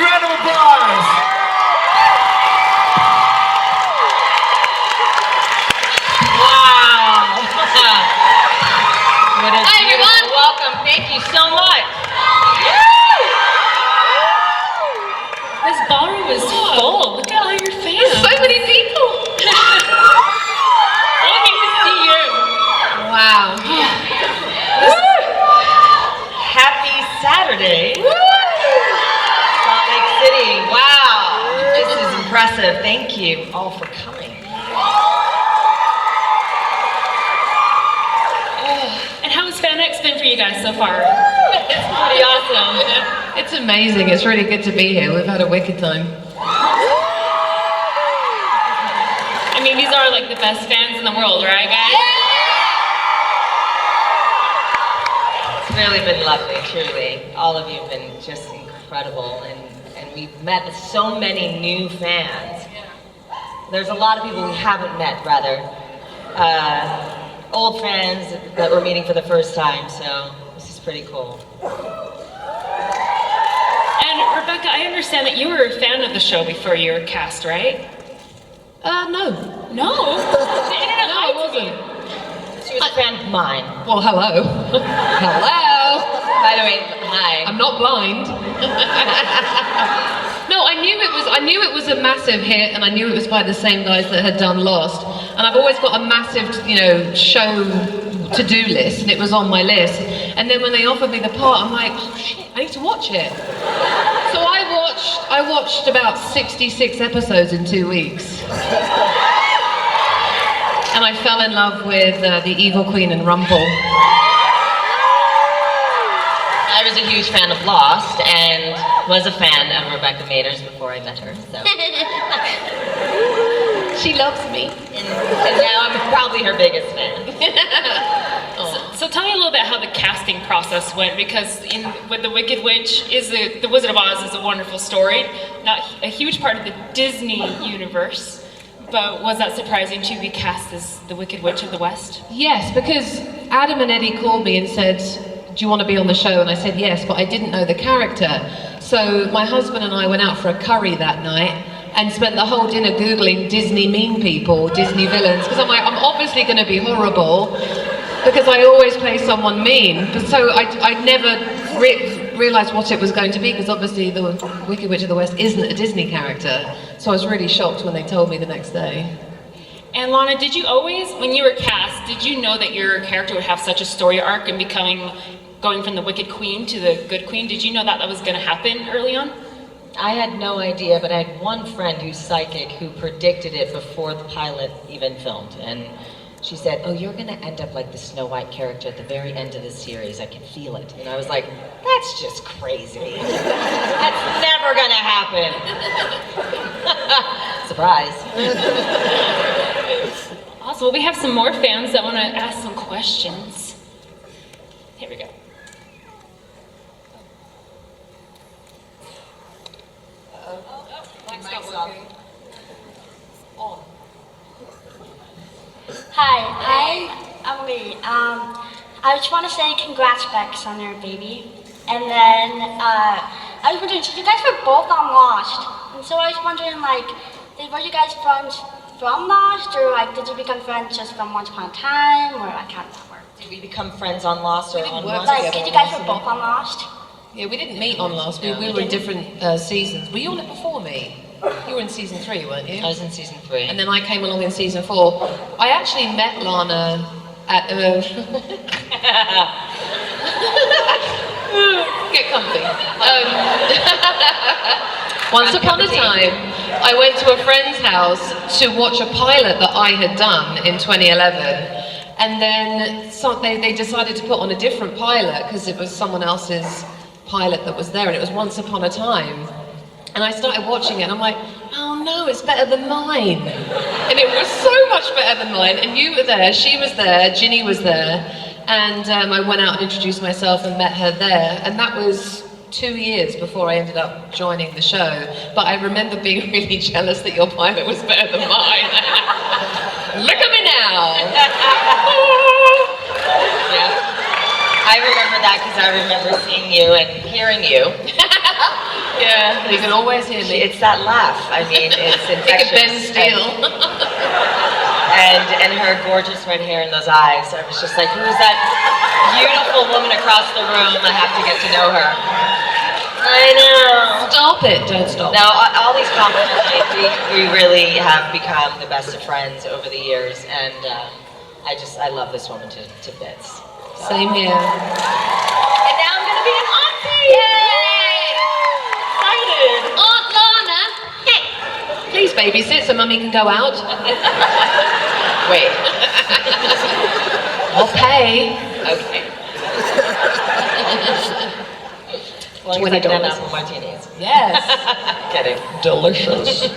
round of applause. Wow. Hi everyone. Welcome. Thank you so much. This ballroom is full. Look at all your fans. So many people. All came to see you. Wow. Happy Saturday. Salt Lake City. Wow. This is impressive. Thank you all for coming. And how has FanX been for you guys so far? It's pretty awesome. It's amazing. It's really good to be here. We've had a wicked time. I mean, these are like the best fans in the world, right, guys? It's really been lovely, truly. All of you have been just incredible, and we've met with so many new fans. There's a lot of people we haven't met, rather. Old fans that we're meeting for the first time, so this is pretty cool. And Rebecca, I understand that you were a fan of the show before you were cast, right? No. No? The internet No, I lied to wasn't. me. She was a fan of mine. Well, hello. Hello. By the way, hi. I'm not blind. No, I knew it was a massive hit, and I knew it was by the same guys that had done Lost. And I've always got a massive, show to-do list, and it was on my list. And then when they offered me the part, I'm like, oh shit, I need to watch it. So I watched about 66 episodes in 2 weeks. And I fell in love with the Evil Queen and Rumple. I was a huge fan of Lost, and was a fan of Rebecca Mader's before I met her, so. She loves me. And now I'm probably her biggest fan. So tell me a little bit how the casting process went, because with The Wicked Witch, The Wizard of Oz is a wonderful story, not a huge part of the Disney universe, but was that surprising to be cast as the Wicked Witch of the West? Yes, because Adam and Eddie called me and said, do you want to be on the show? And I said yes, but I didn't know the character. So my husband and I went out for a curry that night and spent the whole dinner Googling Disney mean people, Disney villains, because I'm like, I'm obviously going to be horrible, because I always play someone mean. But so I never realised what it was going to be, because obviously the Wicked Witch of the West isn't a Disney character. So I was really shocked when they told me the next day. And Lana, did you always, when you were cast, did you know that your character would have such a story arc and going from the Wicked Queen to the Good Queen? Did you know that was going to happen early on? I had no idea, but I had one friend who's psychic who predicted it before the pilot even filmed. And she said, oh, you're going to end up like the Snow White character at the very end of the series. I can feel it. And I was like, that's just crazy. That's never going to happen. Surprise. Awesome. Well, we have some more fans that want to ask some questions. Here we go. Hi, I'm Lee. I just want to say congrats, Bex, on your baby. And then I was wondering, so you guys were both on Lost, and so I was wondering, like, were you guys friends from Lost, or like, did you become friends just from Once Upon a Time, or like, how did that work? Did we become friends on Lost or on Lost? Like, you guys were both on Lost? Yeah, we didn't meet on Lost. We were in different seasons. Were you on it before me? You were in season 3, weren't you? I was in season 3. And then I came along in season 4. I actually met Lana at get comfy. Once upon a time, I went to a friend's house to watch a pilot that I had done in 2011. And then they decided to put on a different pilot because it was someone else's pilot that was there, and it was Once Upon a Time. And I started watching it, and I'm like, oh no, it's better than mine. And it was so much better than mine. And you were there, she was there, Ginny was there. And I went out and introduced myself and met her there. And that was 2 years before I ended up joining the show. But I remember being really jealous that your pilot was better than mine. Look at me now. Yeah. I remember that because I remember seeing you and hearing you. Yeah, you can always hear me. It's that laugh. I mean, it's It could bend infectious. steel. And her gorgeous red hair and those eyes. I was just like, who's that beautiful woman across the room? I have to get to know her. I know. Stop it, don't stop. Now, all these compliments, we really have become the best of friends over the years, and I love this woman to bits. Same here. And now I'm gonna be an auntie! Yay! Excited! Aunt Lana! Please babysit so Mummy can go out. Wait. I'll pay. Okay. Well, I can have apple martinis. Yes. Kidding. Delicious.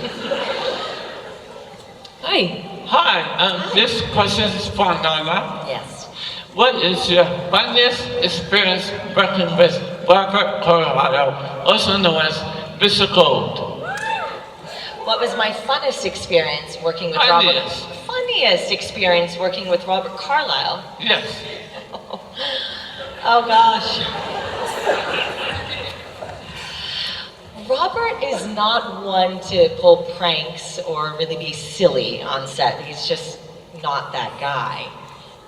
Hi. Hi, this question is for Nana. Yes. What is your funniest experience working with Robert Carlyle, also known as Mr. Gold? What was my funnest experience working with Funniest. Robert? Funniest experience working with Robert Carlyle? Yes. Oh gosh. Robert is not one to pull pranks or really be silly on set. He's just not that guy.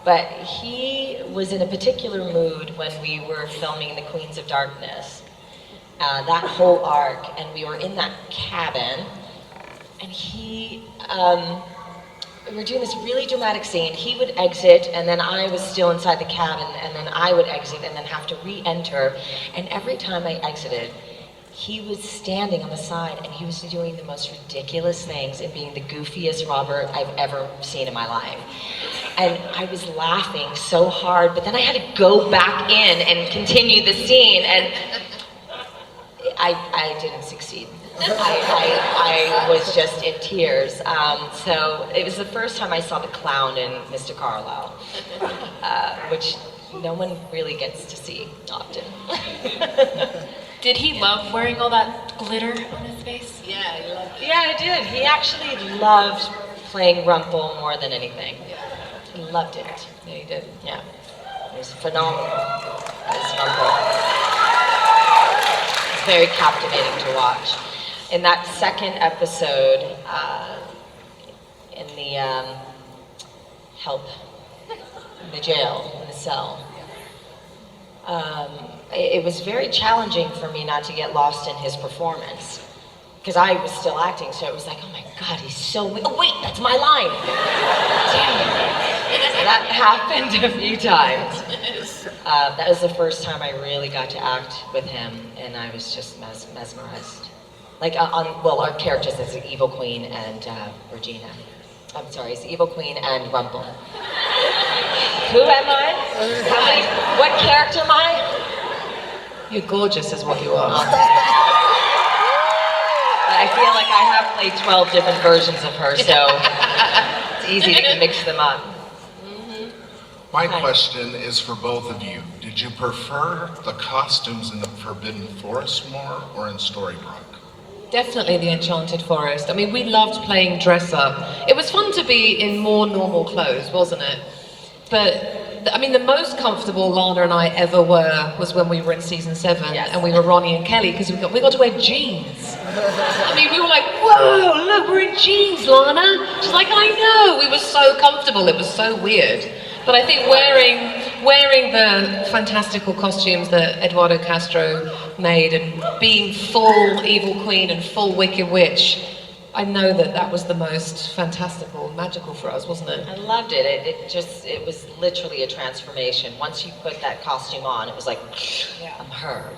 But he was in a particular mood when we were filming The Queens of Darkness. That whole arc, and we were in that cabin, and we were doing this really dramatic scene. He would exit, and then I was still inside the cabin, and then I would exit and then have to re-enter. And every time I exited, he was standing on the side, and he was doing the most ridiculous things and being the goofiest Robert I've ever seen in my life. And I was laughing so hard, but then I had to go back in and continue the scene, and I didn't succeed. I was just in tears. So it was the first time I saw the clown in Mr. Carlyle, which no one really gets to see often. Did he love wearing all that glitter on his face? Yeah, he loved it. Yeah, I did. He actually loved playing Rumpel more than anything. He loved it. Yeah, he did. Yeah. It was phenomenal as Rumpel. It's very captivating to watch. In that second episode, in the in the jail, in the cell, it was very challenging for me not to get lost in his performance. Because I was still acting, so it was like, oh my God, he's so, oh wait, that's my line. Damn it. So that happened a few times. That was the first time I really got to act with him, and I was just mesmerized. Like our characters as the Evil Queen and Regina. I'm sorry, it's the Evil Queen and Rumpel. Who am I? What character am I? You're gorgeous is what you are. I feel like I have played 12 different versions of her, so it's easy to mix them up. My Hi. question is for both of you. Did you prefer the costumes in the Forbidden Forest more or in Storybrooke? Definitely the Enchanted Forest. I mean, we loved playing dress up. It was fun to be in more normal clothes, wasn't it? But, I mean, the most comfortable Lana and I ever were was when we were in season 7 Yes. and we were Ronnie and Kelly because we got to wear jeans. I mean, we were like, whoa, look, we're in jeans, Lana. She's like, I know. We were so comfortable. It was so weird. But I think wearing the fantastical costumes that Eduardo Castro made and being full Evil Queen and full Wicked Witch, I know that was the most fantastical, magical for us, wasn't it? I loved it. It was literally a transformation. Once you put that costume on, it was like, I'm her.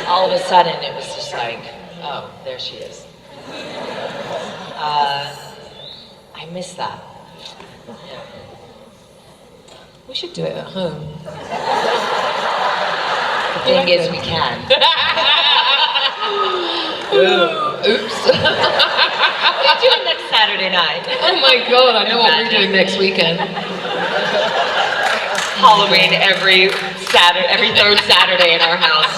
All of a sudden, it was just like, oh, there she is. I miss that. Yeah. We should do it at home. The thing is, we can. Oops. What are you doing next Saturday night? Oh my God, I know what we're doing next weekend. Halloween every third Saturday in our house.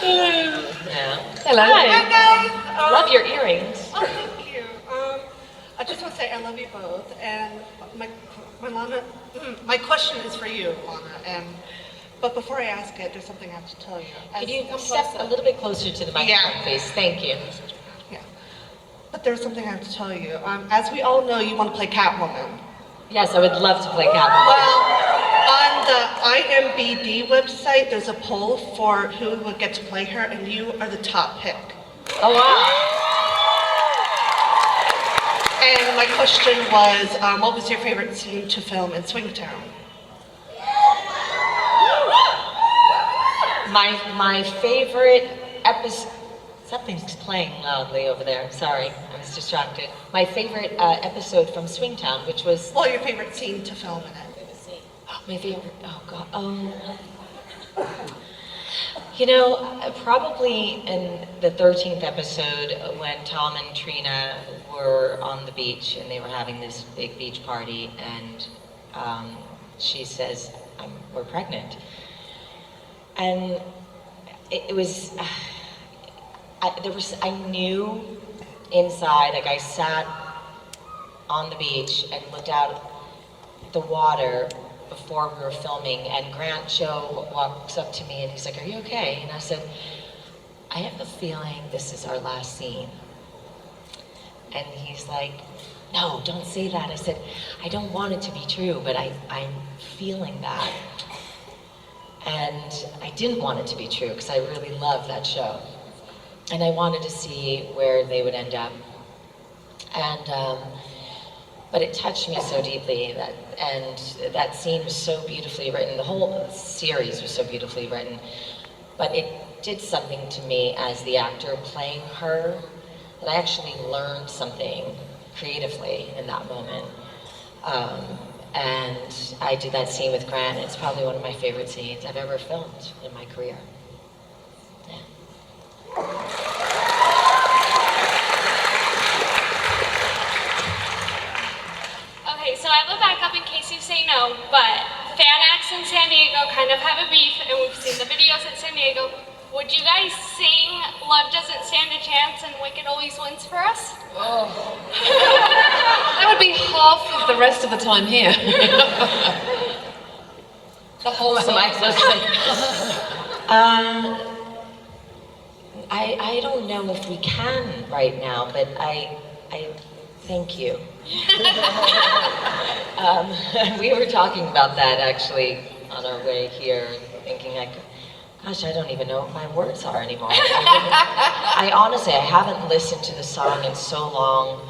Yeah. Hello. Hi. guys. Love your earrings. Oh, thank you. I just want to say I love you both, and my question is for you, Lana. And But before I ask it, there's something I have to tell you. Could you step a little bit closer to the microphone, Yeah. please? Thank you. Yeah. But there's something I have to tell you. As we all know, you want to play Catwoman. Yes, I would love to play Catwoman. Well, on the IMBD website, there's a poll for who would get to play her, and you are the top pick. Oh, wow. And my question was, what was your favorite scene to film in Swingtown? My favorite episode, something's playing loudly over there, sorry, I was distracted. My favorite episode from Swingtown, which was, Well, your favorite scene to film in it. my favorite, oh God, you know, probably in the 13th episode when Tom and Trina were on the beach and they were having this big beach party and she says, we're pregnant. And it was, I knew inside, like I sat on the beach and looked out at the water before we were filming, and Grant Joe walks up to me and he's like, are you okay? And I said, I have a feeling this is our last scene. And he's like, no, don't say that. I said, I don't want it to be true, but I'm feeling that. And I didn't want it to be true because I really loved that show. And I wanted to see where they would end up. And, but it touched me so deeply, and that scene was so beautifully written. The whole series was so beautifully written. But it did something to me as the actor playing her, that I actually learned something creatively in that moment. And I did that scene with Grant. It's probably one of my favorite scenes I've ever filmed in my career. Yeah. Okay, so I will back up in case you say no, but FanX and San Diego kind of have a beef, and we've seen the videos at San Diego. Would you guys sing Love Doesn't Stand a Chance and Wicked Always Wins for us? Oh. That would be half of the rest of the time here. The whole song. I don't know if we can right now, but I thank you. We were talking about that actually on our way here, thinking like, gosh, I don't even know what my words are anymore. I honestly, I haven't listened to the song in so long.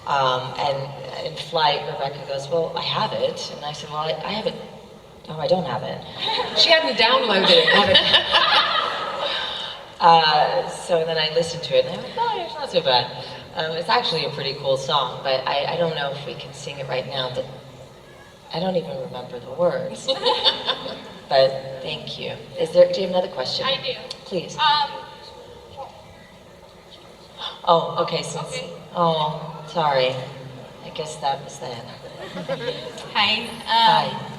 And in flight, Rebecca goes, well, I have it. And I said, well, I have it. Oh, I don't have it. She hadn't downloaded it. So then I listened to it, and I went, oh, it's not so bad. It's actually a pretty cool song, but I don't know if we can sing it right now. But I don't even remember the words. But thank you. Do you have another question? I do. Please. Oh, okay. Oh, sorry. I guess that was that. Hi. Hi.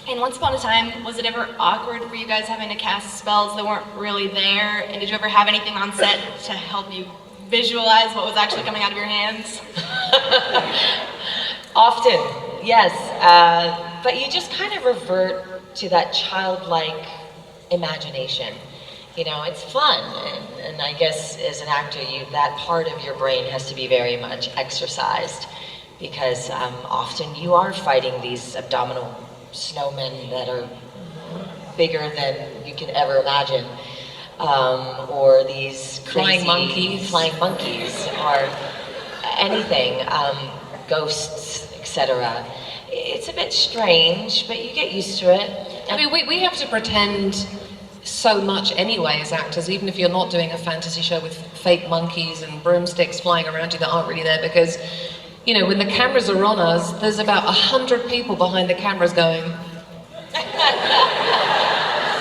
And once upon a time, was it ever awkward for you guys having to cast spells that weren't really there? And did you ever have anything on set to help you visualize what was actually coming out of your hands? Often, yes. But you just kind of revert to that childlike imagination. You know, it's fun. And I guess as an actor, that part of your brain has to be very much exercised, because often you are fighting these abdominal snowmen that are bigger than you can ever imagine, or these crazy flying monkeys, or anything, ghosts, etc. It's a bit strange, but you get used to it. I mean, we have to pretend so much anyway as actors, even if you're not doing a fantasy show with fake monkeys and broomsticks flying around you that aren't really there, because you know, when the cameras are on us, there's about 100 people behind the cameras going.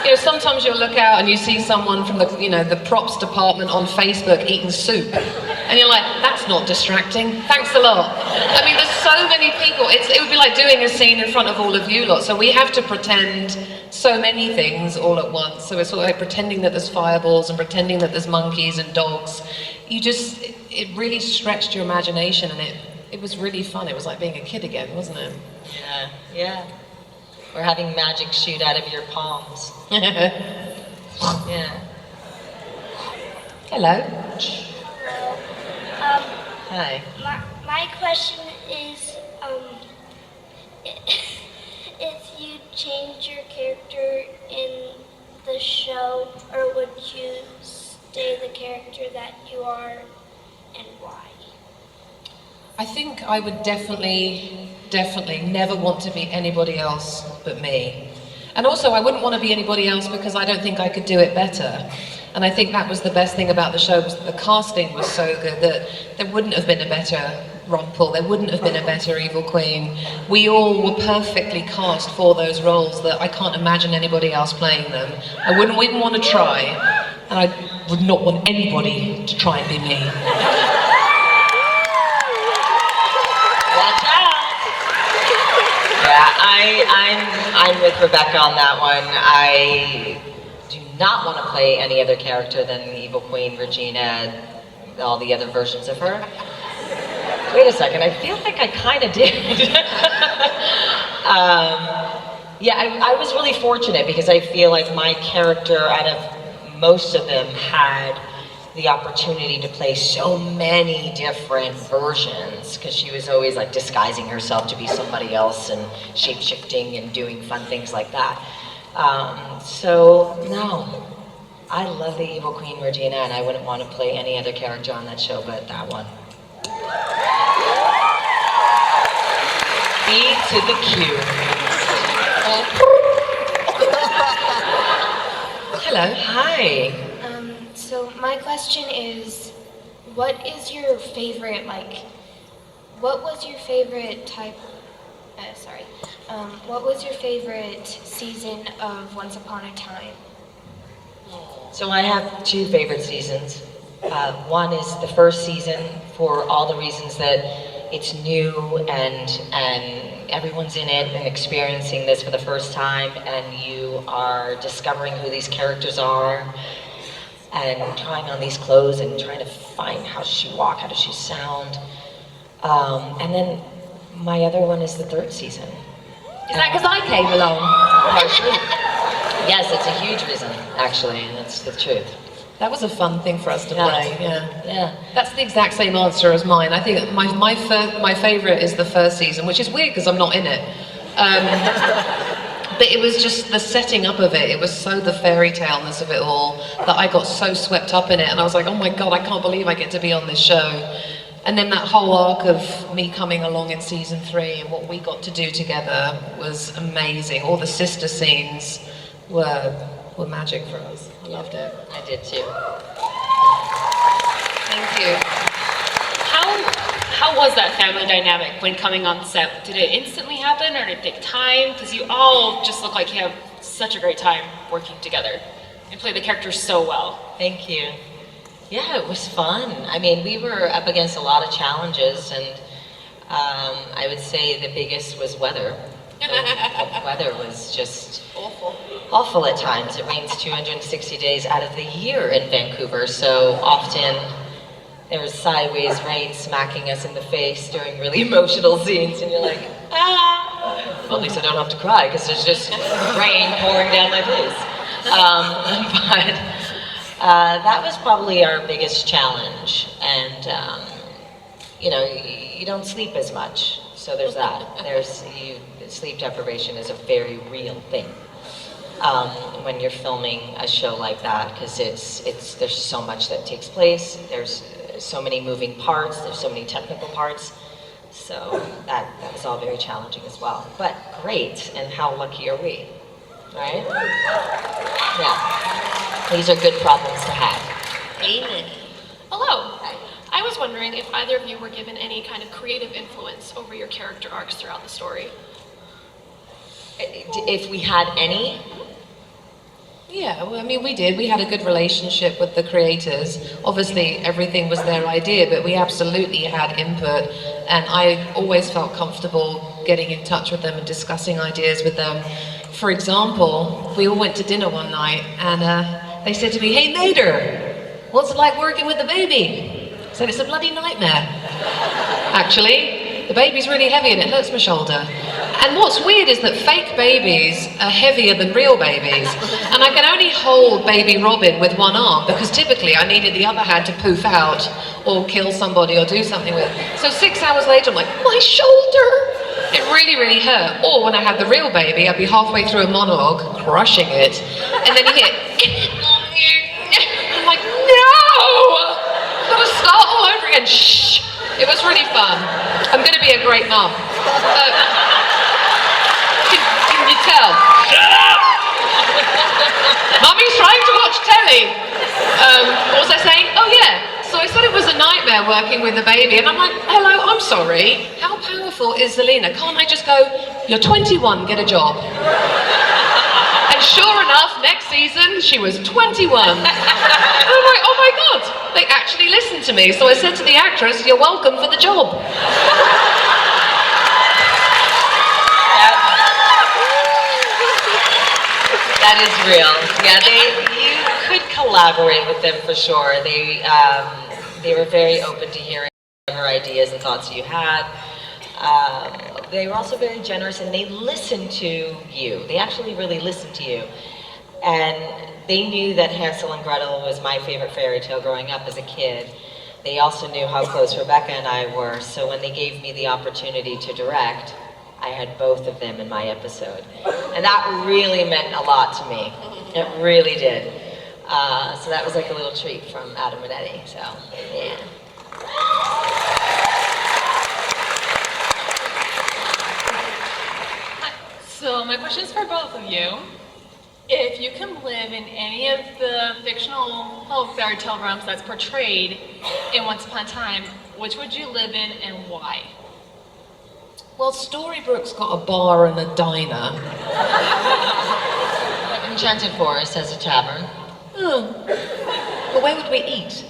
You know, sometimes you'll look out and you see someone from the props department on Facebook eating soup, and you're like, that's not distracting. Thanks a lot. I mean, there's so many people. It would be like doing a scene in front of all of you lot. So we have to pretend so many things all at once. So it's sort of like pretending that there's fireballs and pretending that there's monkeys and dogs. It really stretched your imagination, and it was really fun. It was like being a kid again, wasn't it? Yeah. Or having magic shoot out of your palms. Yeah. Hello. Hi. My question is, if you change your character in the show, or would you stay the character that you are, and why? I think I would definitely never want to be anybody else but me. And also, I wouldn't want to be anybody else because I don't think I could do it better. And I think that was the best thing about the show, was that the casting was so good that there wouldn't have been a better Rumpel, there wouldn't have been a better Evil Queen. We all were perfectly cast for those roles that I can't imagine anybody else playing them. I wouldn't even want to try, and I would not want anybody to try and be me. Watch out! Yeah, I'm with Rebecca on that one. I do not want to play any other character than Evil Queen, Regina, all the other versions of her. Wait a second, I feel like I kind of did. Yeah, I was really fortunate because I feel like my character, out of most of them, had the opportunity to play so many different versions, because she was always like disguising herself to be somebody else and shape-shifting and doing fun things like that. So no, I love the Evil Queen Regina, and I wouldn't want to play any other character on that show but that one. B to the Q. Hello. Hi. So my question is, what is your favorite, what was your favorite what was your favorite season of Once Upon a Time? So I have two favorite seasons. One is the first season, for all the reasons that it's new and everyone's in it and experiencing this for the first time, and you are discovering who these characters are and trying on these clothes and trying to find how does she walk, how does she sound. And then my other one is the third season. Is that because I came along? Partially. Yes, it's a huge reason, actually, and that's the truth. That was a fun thing for us to play, yeah. Yeah. That's the exact same answer as mine. I think my favourite is the first season, which is weird because I'm not in it. But it was just the setting up of it. It was so the fairy tale-ness of it all that I got so swept up in it, and I was like, oh my God, I can't believe I get to be on this show. And then that whole arc of me coming along in season 3 and what we got to do together was amazing. All the sister scenes were magic for us. I loved it. I did too. Thank you. How was that family dynamic when coming on set? Did it instantly happen, or did it take time? Because you all just look like you have such a great time working together and play the characters so well. Thank you. Yeah, it was fun. I mean, we were up against a lot of challenges, and I would say the biggest was weather. The weather was just awful at times. It rains 260 days out of the year in Vancouver, so often there was sideways rain smacking us in the face during really emotional scenes, and you're like, ah! Well, at least I don't have to cry, because there's just rain pouring down my face. That was probably our biggest challenge, and you don't sleep as much, so there's that. Sleep deprivation is a very real thing when you're filming a show like that, because there's so much that takes place. There's so many moving parts. There's so many technical parts. So that was all very challenging as well. But great, and how lucky are we, right? Yeah, these are good problems to have. Amen. Hello. I was wondering if either of you were given any kind of creative influence over your character arcs throughout the story. If we had any? Yeah, well, I mean, we did. We had a good relationship with the creators. Obviously, everything was their idea, but we absolutely had input, and I always felt comfortable getting in touch with them and discussing ideas with them. For example, we all went to dinner one night, and they said to me, "Hey, Mader, what's it like working with the baby?" I said, "It's a bloody nightmare. Actually, the baby's really heavy and it hurts my shoulder." And what's weird is that fake babies are heavier than real babies. And I can only hold baby Robin with one arm because typically I needed the other hand to poof out or kill somebody or do something with. So 6 hours later I'm like, my shoulder! It really, really hurt. Or when I had the real baby, I'd be halfway through a monologue, crushing it, and then you hear, I'm like, no! Gotta start all over again. Shh! It was really fun. I'm gonna be a great mum. Can you tell? Shut up! Mummy's trying to watch telly. What was I saying? Oh yeah. So I said it was a nightmare working with a baby, and I'm like, hello, I'm sorry. How powerful is Zelina? Can't I just go, you're 21, get a job? And sure enough, next season, she was 21. And I'm like, oh my God, they actually listened to me. So I said to the actress, you're welcome for the job. That is real. Yeah, you could collaborate with them for sure. They were very open to hearing whatever ideas and thoughts you had. They were also very generous, and they listened to you. They actually really listened to you. And they knew that Hansel and Gretel was my favorite fairy tale growing up as a kid. They also knew how close Rebecca and I were, so when they gave me the opportunity to direct, I had both of them in my episode. And that really meant a lot to me. It really did. So that was like a little treat from Adam and Eddie, so yeah. So my question is for both of you. If you can live in any of the fictional fairy tale realms that's portrayed in Once Upon a Time, which would you live in and why? Well, Storybrooke's got a bar and a diner. Enchanted Forest has a tavern. Oh. But where would we eat?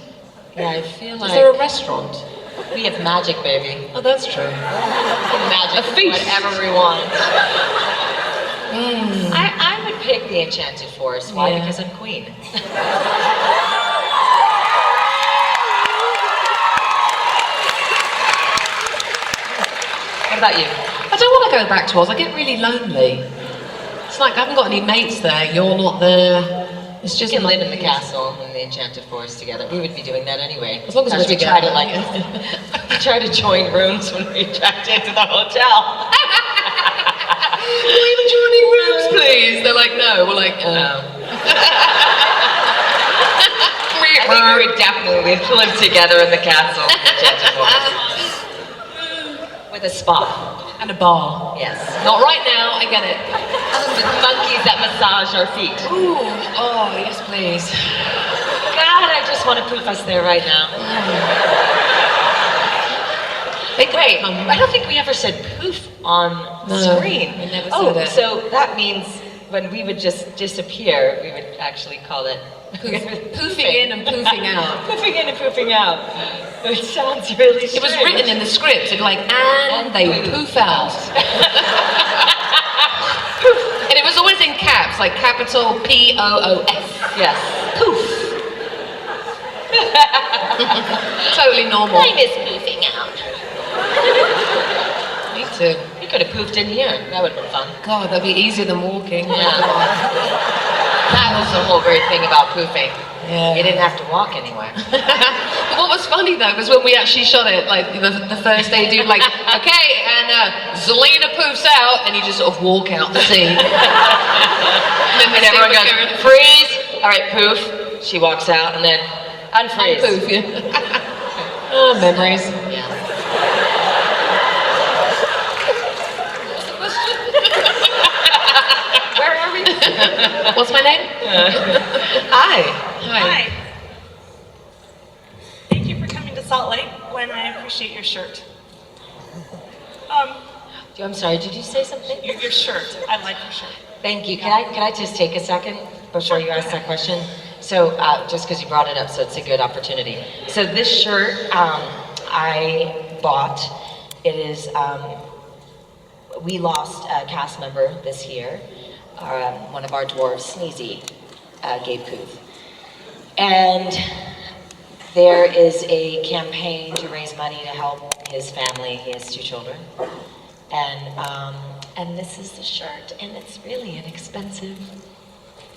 Yeah, I feel like... Is there a restaurant? We have magic, baby. Oh, that's true. Magic, A feast. whatever we want. I would pick the Enchanted Forest. Why? Yeah. Because I'm queen. What about you? I don't want to go back to Oz. I get really lonely. It's like I haven't got any mates there. You're not there. It's We just can live in the lonely. castle in the Enchanted Forest together. We would be doing that anyway. As long as Because we're we try to together, we try to join rooms when we checked into the hotel. Will you be joining rooms, please? They're like, no. We're like, No. I think we would definitely live together in the castle, Enchanted Forest. With a spa. And a bar. Yes. Not right now. I get it. With monkeys that massage our feet. Ooh. Oh, yes, please. God, I just want to poof us there right now. Wait, I don't think we ever said poof on screen. we never Oh, said it. so that means when we would just disappear, we would actually call it Poofing in and poofing out. Poofing in and poofing out. Which sounds really strange. It was written in the script. It'd be like, and they poof out. And it was always in caps, like capital P-O-O-F. Yes. Poof. Totally normal. I miss poofing out. Me too. We could have poofed in here. That would have been fun. God, that'd be easier than walking. Yeah. That was the whole great thing about poofing. Yeah. You didn't have to walk anywhere. But what was funny though was when we actually shot it, like the first day, dude, like, okay, and Zelina poofs out, and you just sort of walk out the scene. And everyone goes, freeze! All right, poof. She walks out, and then unfreeze. Poof, yeah. Oh, memories. Yeah. Where are we? What's my name? Hi. Hi. Thank you for coming to Salt Lake. Gwen, I appreciate your shirt. I'm sorry, did you say something? Your shirt. I like your shirt. Thank you. Can I just take a second before you ask that question? So, just because you brought it up, so it's a good opportunity. So this shirt I bought. It is, we lost a cast member this year. One of our dwarves, Sneezy, gave poof. And there is a campaign to raise money to help his family. He has 2 children. And And this is the shirt, and it's really inexpensive.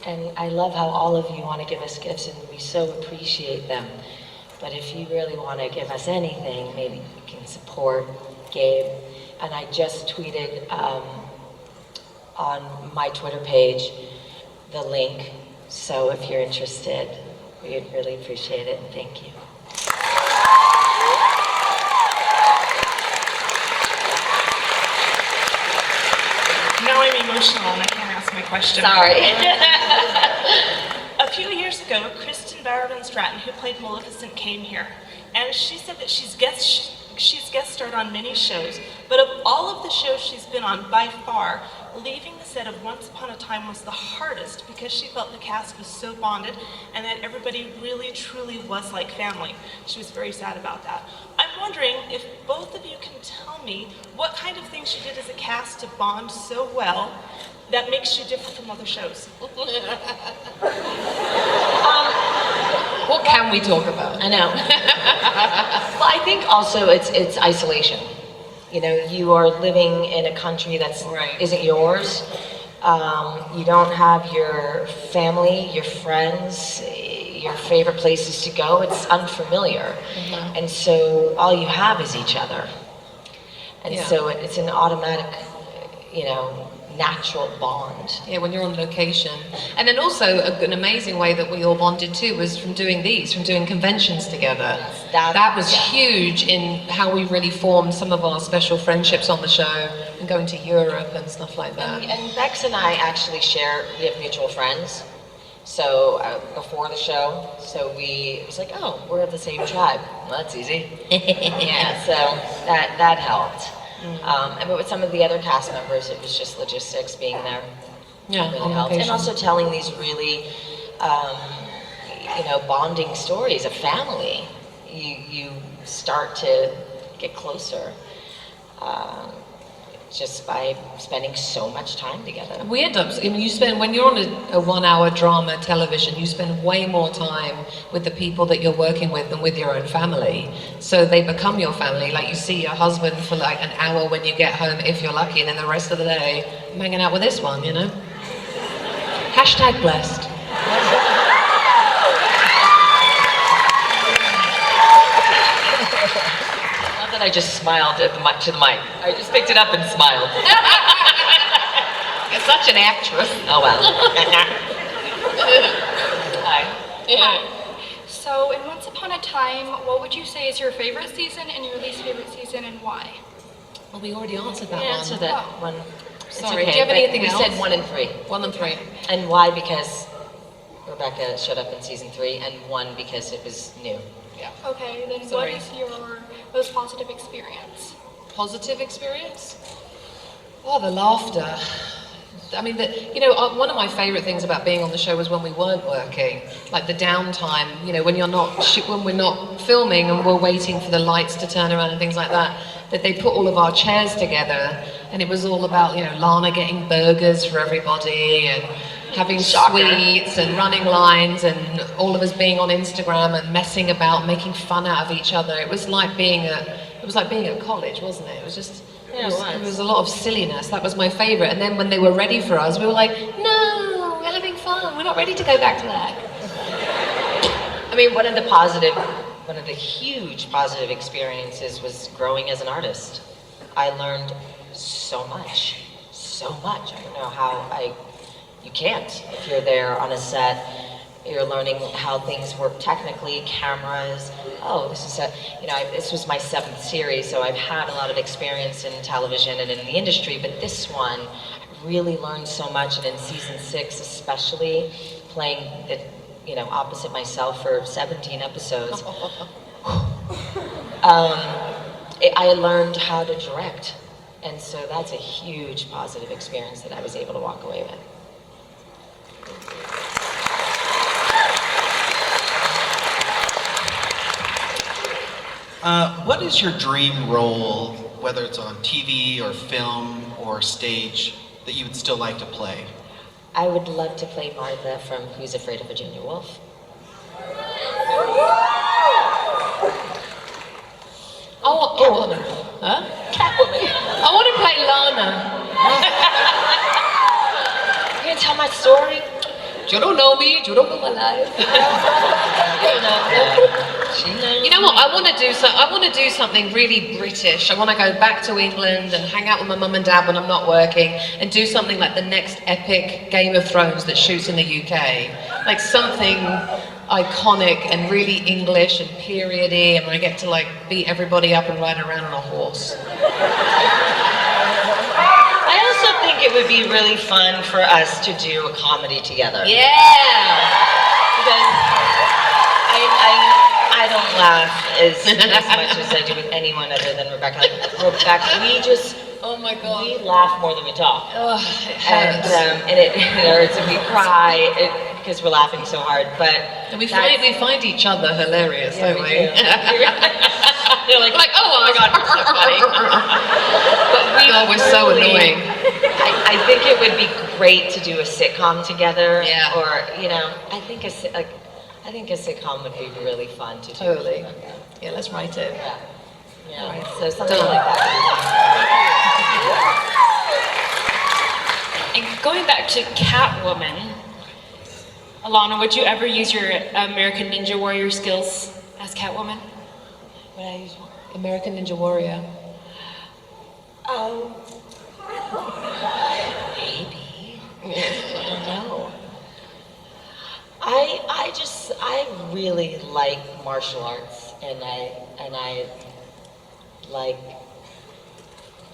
And I love how all of you want to give us gifts, and we so appreciate them. But if you really want to give us anything, maybe you can support Gabe. And I just tweeted on my Twitter page the link. So if you're interested, we'd really appreciate it, and thank you. Now I'm emotional and I can't ask my question. Sorry. A few years ago, Kristen Barrowden Stratton, who played Maleficent, came here, and she said that she's guest starred on many shows, but of all of the shows she's been on, by far, leaving the set of Once Upon a Time was the hardest because she felt the cast was so bonded and that everybody really, truly was like family. She was very sad about that. I'm wondering if both of you can tell me what kind of things you did as a cast to bond so well that makes you different from other shows. What can we talk about? I know. Well, I think also it's isolation. You know, you are living in a country that's isn't yours. You don't have your family, your friends, your favorite places to go. It's unfamiliar. Mm-hmm. And so all you have is each other. And so it's an automatic, you know, natural bond. Yeah, when you're on location. And then also an amazing way that we all bonded too was from doing conventions together. That was huge in how we really formed some of our special friendships on the show and going to Europe and stuff like that. And Bex and I actually we have mutual friends. So before the show, it was like, oh, we're of the same tribe. Well, that's easy. Yeah, so that helped. And with some of the other cast members, it was just logistics being there. Yeah, really helped. And also telling these really, you know, bonding stories of family. You start to get closer just by spending so much time together. We end up, when you're on a 1 hour drama television, you spend way more time with the people that you're working with than with your own family. So they become your family. Like you see your husband for like an hour when you get home, if you're lucky, and then the rest of the day, I'm hanging out with this one, you know? Hashtag blessed. I just smiled to the mic. I just picked it up and smiled. You're such an actress. Oh well. Hi. Hi. So in Once Upon a Time, what would you say is your favorite season and your least favorite season, and why? Well, we already answered that one. We answered that one. Sorry, okay, do you have anything else? We said 1 and 3. 1 and 3. And why? Because Rebecca showed up in season 3, and 1 because it was new. Yeah. Okay, then what is your most positive experience? Positive experience? Oh, the laughter. I mean, one of my favorite things about being on the show was when we weren't working, like the downtime. You know, when we're not filming and we're waiting for the lights to turn around and things like that. That they put all of our chairs together, and it was all about, you know, Lana getting burgers for everybody and having sweets and running lines, and all of us being on Instagram and messing about, making fun out of each other. It was like being at college, wasn't it? It was just, it was a lot of silliness. That was my favorite. And then when they were ready for us, we were like, no, we're having fun. We're not ready to go back to that. I mean, one of the huge positive experiences was growing as an artist. I learned so much. I don't know how you can't. If you're there on a set, you're learning how things work technically, cameras. Oh, this was my 7th series, so I've had a lot of experience in television and in the industry, but this one, I really learned so much, and in season 6 especially, playing opposite myself for 17 episodes. I learned how to direct, and so that's a huge positive experience that I was able to walk away with. What is your dream role, whether it's on TV or film or stage, that you would still like to play? I would love to play Martha from Who's Afraid of Virginia Woolf. Catwoman. Huh? Catwoman. I want to play Lana. know my story? You don't know me, you don't know my life. You know what? I want to do something really British. I want to go back to England and hang out with my mum and dad when I'm not working, and do something like the next epic Game of Thrones that shoots in the UK, like something iconic and really English and periody, and I get to like beat everybody up and ride around on a horse. I also think it would be really fun for us to do a comedy together. Yeah! Because I don't laugh as much as I do with anyone other than Rebecca. Like, Rebecca, oh my God, we laugh more than we talk. Oh, it hurts. And it hurts, and we cry because we're laughing so hard. But and we find each other hilarious, don't we? They're like, oh my God, we're so funny. But we're so annoying. I think it would be great to do a sitcom together. Yeah. Or I think a sitcom would be really fun to do. Totally. Yeah, let's write it. Yeah. Right. So something like that. And going back to Catwoman, Alana, would you ever use your American Ninja Warrior skills as Catwoman? Would I use American Ninja Warrior? Maybe. I don't know. I really like martial arts, and I like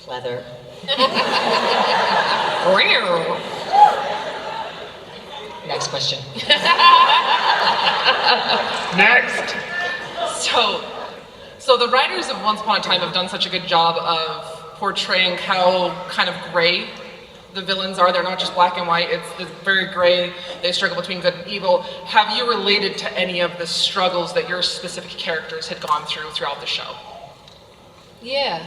leather. Next question. Next. So the writers of Once Upon a Time have done such a good job of portraying how kind of gray the villains are. They're not just black and white, it's very gray. They struggle between good and evil. Have you related to any of the struggles that your specific characters had gone throughout the show? Yeah,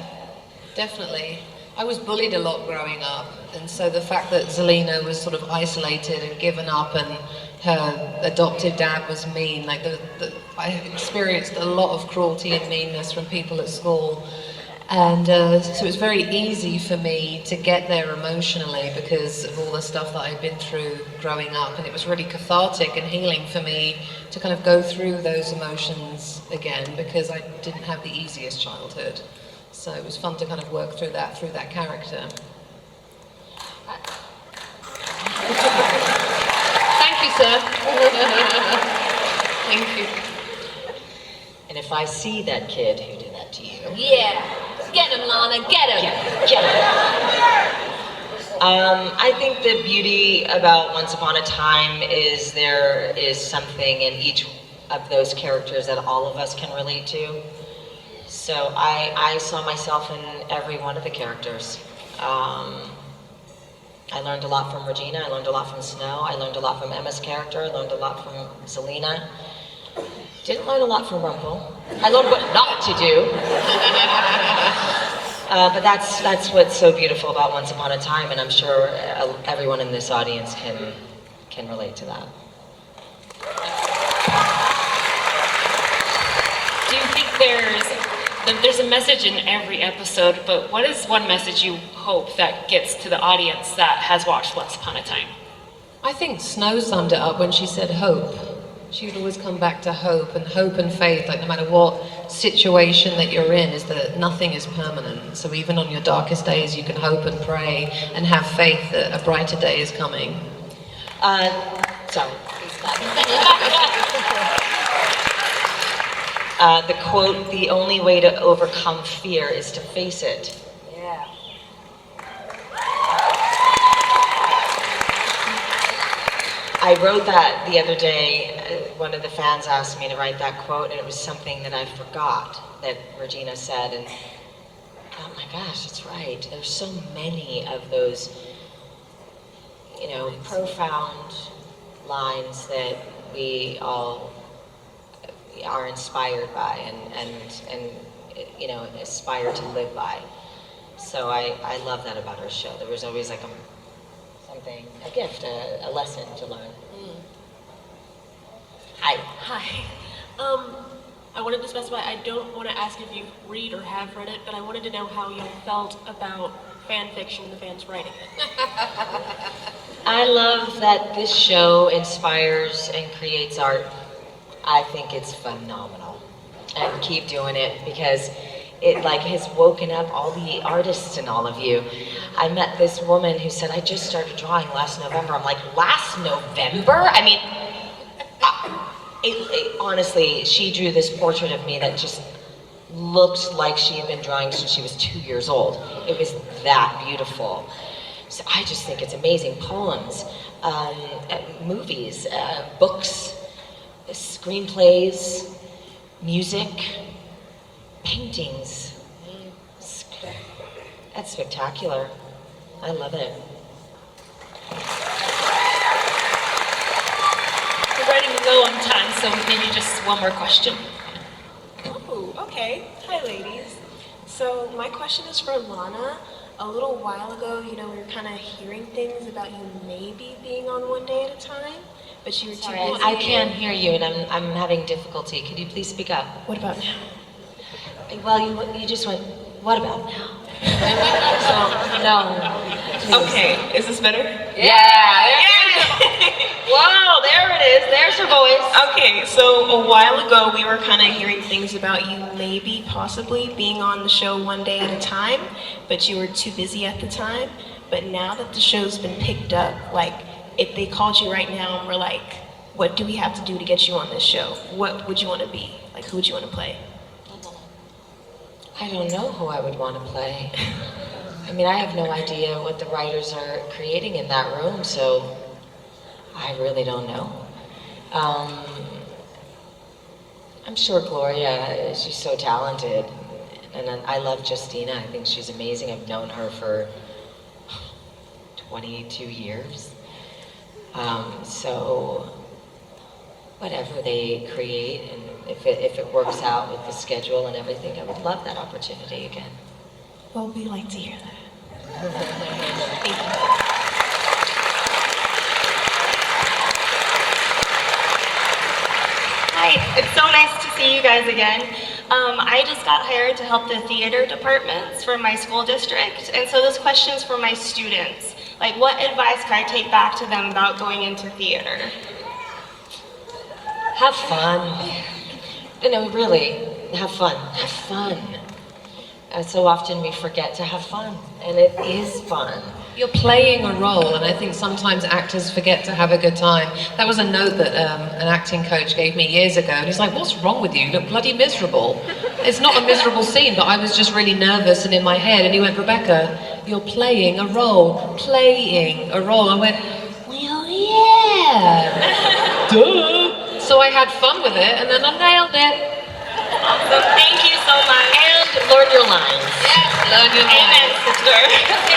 definitely. I was bullied a lot growing up, and so the fact that Zelina was sort of isolated and given up, and her adoptive dad was mean, like I experienced a lot of cruelty and meanness from people at school. And so it was very easy for me to get there emotionally because of all the stuff that I'd been through growing up, and it was really cathartic and healing for me to kind of go through those emotions again, because I didn't have the easiest childhood. So it was fun to kind of work through that character. Thank you, sir. Thank you. And if I see that kid who did that to you, yeah. Get him, Lana, get him! Get him! I think the beauty about Once Upon a Time is there is something in each of those characters that all of us can relate to. So I saw myself in every one of the characters. I learned a lot from Regina, I learned a lot from Snow, I learned a lot from Emma's character, I learned a lot from Zelina. Didn't learn a lot from Rumple. I learned what not to do. But that's what's so beautiful about Once Upon a Time, and I'm sure everyone in this audience can relate to that. Do you think there's a message in every episode, but what is one message you hope that gets to the audience that has watched Once Upon a Time? I think Snow summed it up when she said hope. She would always come back to hope and faith, like no matter what situation that you're in, is that nothing is permanent. So even on your darkest days, you can hope and pray and have faith that a brighter day is coming. The quote, "The only way to overcome fear is to face it." Yeah. I wrote that the other day. One of the fans asked me to write that quote, and it was something that I forgot that Regina said, and oh my gosh, it's right. There's so many of those, profound lines that we all are inspired by and aspire to live by. So I love that about our show. There was always like a gift, a lesson to learn. Hi. Hi. I wanted to specify, I don't want to ask if you read or have read it, but I wanted to know how you felt about fan fiction the fans writing it? I love that this show inspires and creates art. I think it's phenomenal. And keep doing it because it like has woken up all the artists in all of you. I met this woman who said, I just started drawing last November. I'm like, last November? I mean, honestly, she drew this portrait of me that just looked like she had been drawing since she was 2 years old. It was that beautiful. So I just think it's amazing. Poems, movies, books, screenplays, music, paintings. That's spectacular. I love it. We're running low on time, so maybe just one more question. Oh, okay. Hi, ladies. So my question is for Lana. A little while ago, we were kind of hearing things about you maybe being on One Day at a Time, but you were too busy. I can't hear you, and I'm having difficulty. Could you please speak up? What about now? Well, you just went, what about now? So, no. Please. Okay, is this better? Yeah! Whoa, there it is. There's her voice. Okay, so a while ago we were kind of hearing things about you maybe, possibly being on the show One Day at a Time, but you were too busy at the time. But now that the show's been picked up, like, if they called you right now and were like, what do we have to do to get you on this show? What would you want to be? Like, who would you want to play? I don't know who I would want to play. I mean, I have no idea what the writers are creating in that room, so I really don't know. I'm sure Gloria, she's so talented, and I love Justina. I think she's amazing. I've known her for 22 years. So whatever they create, and if it works out with the schedule and everything, I would love that opportunity again. Well, we like to hear that. Thank you. Hi, it's so nice to see you guys again. I just got hired to help the theater departments for my school district, and so this question's for my students. Like, what advice can I take back to them about going into theater? Have fun. Really, have fun. Have fun. So often we forget to have fun, and it is fun. You're playing a role, and I think sometimes actors forget to have a good time. That was a note that an acting coach gave me years ago, and he's like, what's wrong with you? You look bloody miserable. It's not a miserable scene, but I was just really nervous and in my head, and he went, Rebecca, you're playing a role. Playing a role. I went, well, yeah. Duh. So I had fun with it, and then I nailed it. Awesome, thank you so much. And learn your lines. Yes, learn your lines. Amen, sister.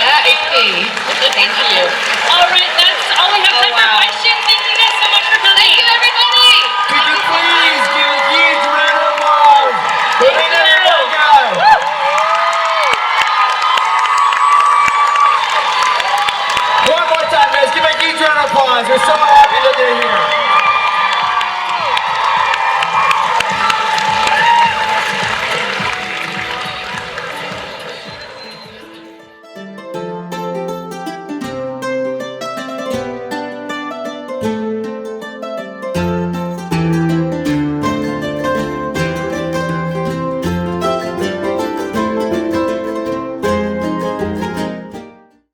That is key. Thank you. All right, that's all we have time for questions. Thank you guys so much for coming. Thank you, everybody. Could you please give a huge round of applause for Lana and Rebecca? One more time, guys. Give a huge round of applause. We're so happy that they're here.